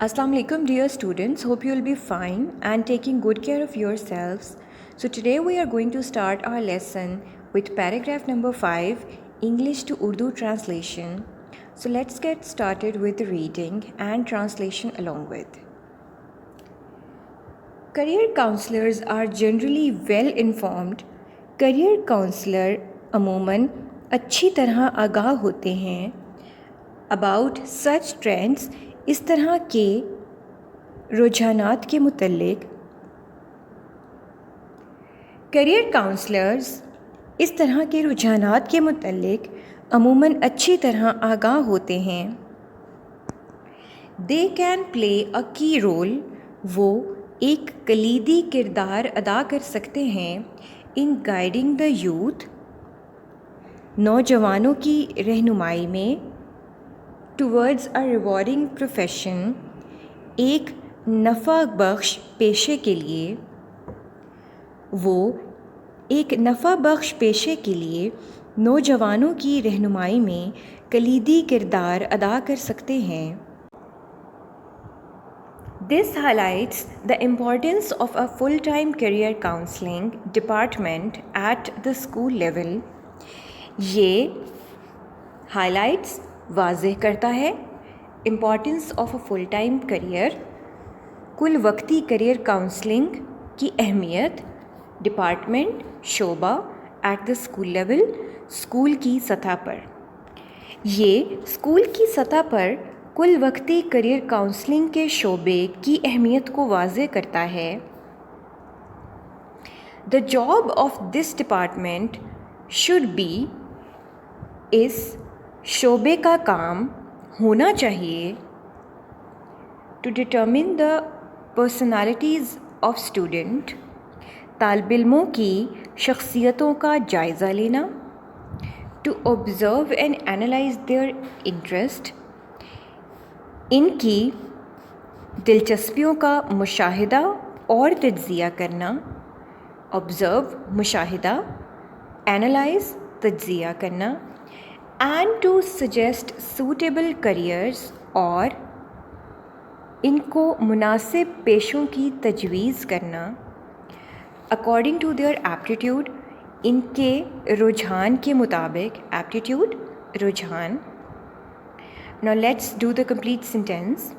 Assalamu alaikum, dear students. Hope you will be fine and taking good care of yourselves. So today we are going to start our lesson with paragraph number 5, English to Urdu translation. So let's get started with the reading and translation along with. Career counselors are generally well informed. Career counselor अमूमन अच्छी तरह आगाह होते हैं about such trends, इस तरह के रुझानात के मुतल्लिक. करियर काउंसलर्स इस तरह के रुझानात के मुतल्लिक अमूमन अच्छी तरह आगाह होते हैं. दे कैन प्ले अ की रोल, वो एक कलीदी किरदार अदा कर सकते हैं इन गाइडिंग द यूथ, नौजवानों की रहनुमाई में, टुवर्ड्स अ रिवॉर्डिंग प्रोफेशन, एक नफ़ा बख्श पेशे के लिए. वो एक नफ़ा बख्श पेशे के लिए नौजवानों की रहनुमाई में कलीदी किरदार अदा कर सकते हैं. This highlights the importance of a full-time career counseling department at the school level. ये highlights वाज़ेह करता है importance of a full-time career, कुल वक्ती करियर काउंसलिंग की अहमियत, डिपार्टमेंट शोबा at the school level, school की सतह पर. ये स्कूल की सतह पर कुल वक्ती करियर काउंसलिंग के शोबे की अहमियत को वाज़ेह करता है. The job of this department should be, इस शोबे का काम होना चाहिए, to determine the personalities of student, तालिब इल्मों की शख्सियतों का जायज़ा लेना, to observe and analyse their interest, इनकी दिलचस्पियों का मुशाहिदा और तज्ज़िया करना. ऑब्ज़र्व मुशाहिदा, एनालाइज़ तज्ज़िया करना. And to suggest suitable careers, और इनको मुनासिब पेशों की तजवीज़ करना, अकॉर्डिंग टू देयर एप्टीट्यूड, इनके रुझान के मुताबिक. एप्टीट्यूड रुझान. Now let's do the complete sentence.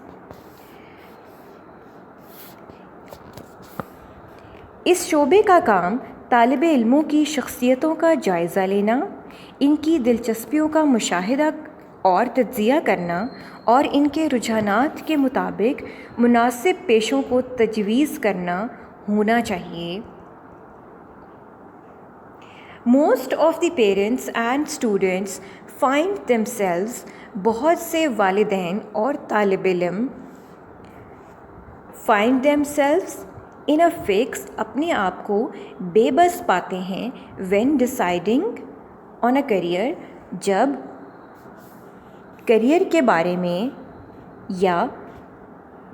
इस शोबे का तालिब तालिब इल्मों की शख्सियतों का जायज़ा लेना, इनकी दिलचस्पियों का मुशाहिदा और तज्ज़िया करना और इनके रुझानात के मुताबिक मुनासिब पेशों को तजवीज़ करना होना चाहिए. Most of the parents and students find themselves, बहुत से वालिदैन और तालिब इल्म, find themselves in a fix, अपने आप को बेबस पाते हैं, when deciding on a career, जब करियर के बारे में या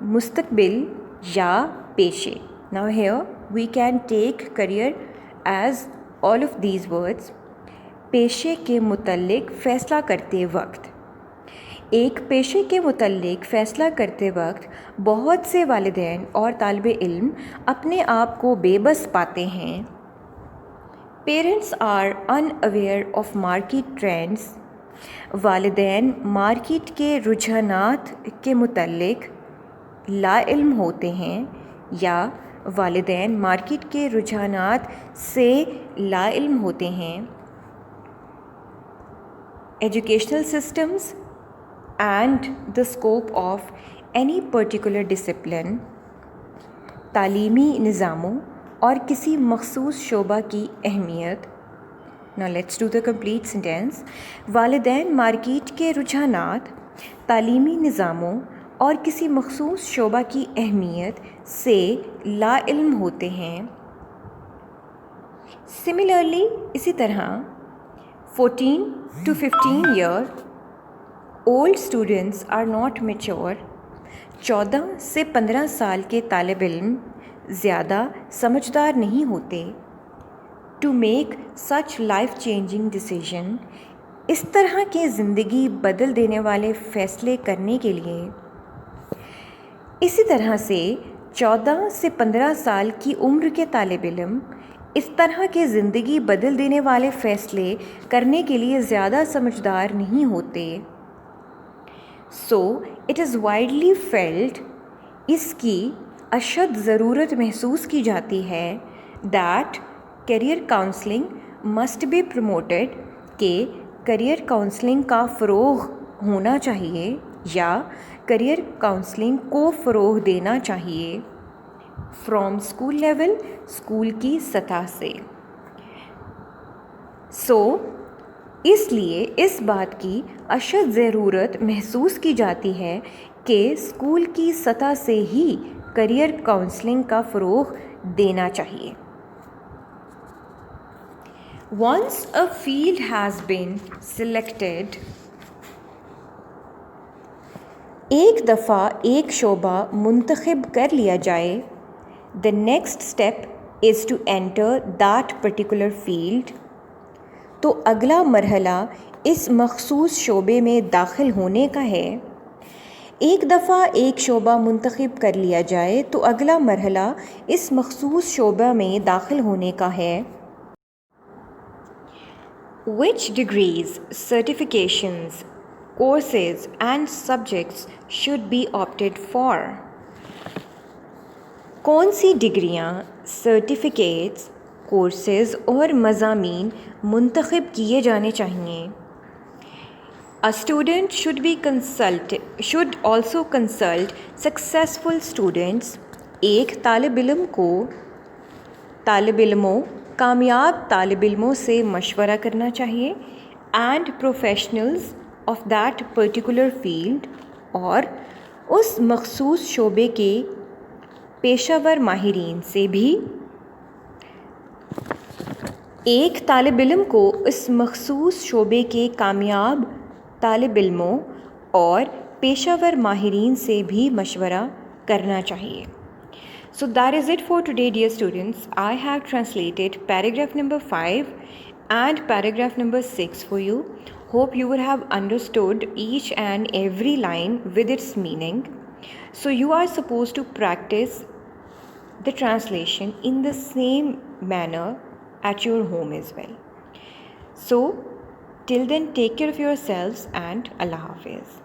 मुस्तकबिल या पेशे. Now here we can take career as all of these words. पेशे के मुतल्लिक फ़ैसला करते वक्त, एक पेशे के मुतल्लिक फ़ैसला करते वक्त बहुत से वालिदैन और तालिब इल्म अपने आप को बेबस पाते हैं. Parents are unaware of market trends, वालिदैन मार्केट के रुझानात के मुतल्लिक लाइल्म होते हैं या वालिदैन मार्केट के रुझानात से लाइल्म होते हैं. Educational systems and the scope of any particular discipline, तालीमी निज़ामों और किसी मखसूस शोबा की अहमियत. Now let's do the complete sentence. वालिदैन मार्केट के रुझानात, तालीमी निज़ामों और किसी मखसूस शोबा की अहमियत से लाइल्म होते हैं. सिमिलरली, इसी तरह 14 to 15 year old students are not mature, 14 से 15 साल के तालिब इल्म ज़्यादा समझदार नहीं होते. To make such life changing decision, इस तरह के ज़िंदगी बदल देने वाले फ़ैसले करने के लिए. اسی طرح سے 14 سے 15 سال کی عمر کے طالب علم اس طرح کے زندگی بدل دینے والے فیصلے کرنے کے لیے زیادہ سمجھدار نہیں ہوتے. So it is widely felt, اس کی اشد ضرورت محسوس کی جاتی ہے that career counselling must be promoted, کہ کیریئر کاؤنسلنگ کا فروغ ہونا چاہیے یا کیریئر کاؤنسلنگ کو فروغ دینا چاہیے فرام اسکول لیول، اسکول کی سطح سے. سو اس لیے اس بات کی اشد ضرورت محسوس کی جاتی ہے کہ اسکول کی سطح سے ہی کیریئر کاؤنسلنگ کا فروغ دینا چاہیے. Once a field has been selected، ایک دفعہ ایک شعبہ منتخب کر لیا جائے، the next step is to enter that particular field، تو اگلا مرحلہ اس مخصوص شعبے میں داخل ہونے کا ہے. ایک دفعہ ایک شعبہ منتخب کر لیا جائے تو اگلا مرحلہ اس مخصوص شعبہ میں داخل ہونے کا ہے. Which degrees, certifications, courses and subjects should be opted for؟ کون سی ڈگریاں، سرٹیفکیٹس، کورسز اور مضامین منتخب کیے جانے چاہئیں؟ A student should also consult successful students، ایک طالب علموں کامیاب طالب علموں سے مشورہ کرنا چاہیے، and professionals of that particular field, اور اس مخصوص شعبے کے پیشہ ور ماہرین سے بھی. ایک طالب علم کو اس مخصوص شعبے کے کامیاب طالب علموں اور پیشہ ور ماہرین سے بھی مشورہ کرنا چاہیے. So that is it for today, dear students. I have translated paragraph number 5 and paragraph number 6 for you. Hope you would have understood each and every line with its meaning. So you are supposed to practice the translation in the same manner at your home as well. So till then, take care of yourselves and Allah Hafiz.